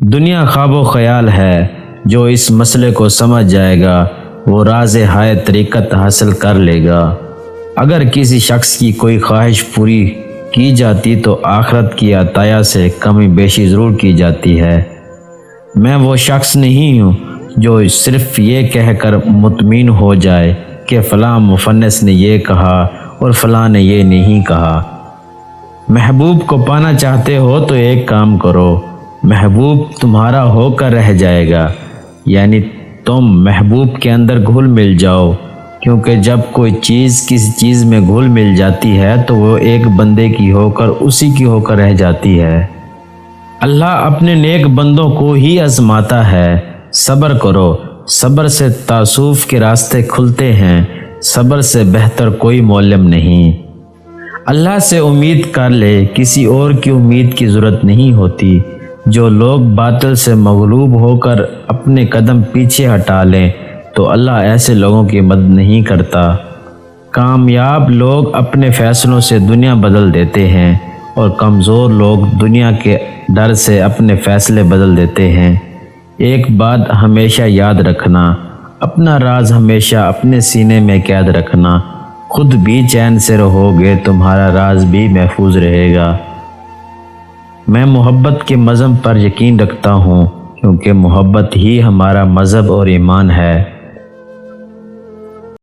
دنیا خواب و خیال ہے، جو اس مسئلے کو سمجھ جائے گا وہ راز ہائے طریقت حاصل کر لے گا۔ اگر کسی شخص کی کوئی خواہش پوری کی جاتی تو آخرت کی عطایا سے کمی بیشی ضرور کی جاتی ہے۔ میں وہ شخص نہیں ہوں جو صرف یہ کہہ کر مطمئن ہو جائے کہ فلاں مفنس نے یہ کہا اور فلاں نے یہ نہیں کہا۔ محبوب کو پانا چاہتے ہو تو ایک کام کرو، محبوب تمہارا ہو کر رہ جائے گا، یعنی تم محبوب کے اندر گھل مل جاؤ، کیونکہ جب کوئی چیز کسی چیز میں گھل مل جاتی ہے تو وہ ایک بندے کی ہو کر اسی کی ہو کر رہ جاتی ہے۔ اللہ اپنے نیک بندوں کو ہی آزماتا ہے۔ صبر کرو، صبر سے تعسف کے راستے کھلتے ہیں، صبر سے بہتر کوئی معلم نہیں۔ اللہ سے امید کر لے، کسی اور کی امید کی ضرورت نہیں ہوتی۔ جو لوگ باطل سے مغلوب ہو کر اپنے قدم پیچھے ہٹا لیں تو اللہ ایسے لوگوں کی مدد نہیں کرتا۔ کامیاب لوگ اپنے فیصلوں سے دنیا بدل دیتے ہیں اور کمزور لوگ دنیا کے ڈر سے اپنے فیصلے بدل دیتے ہیں۔ ایک بات ہمیشہ یاد رکھنا، اپنا راز ہمیشہ اپنے سینے میں قید رکھنا، خود بھی چین سے رہو گے تمہارا راز بھی محفوظ رہے گا۔ میں محبت کے مذہب پر یقین رکھتا ہوں، کیونکہ محبت ہی ہمارا مذہب اور ایمان ہے۔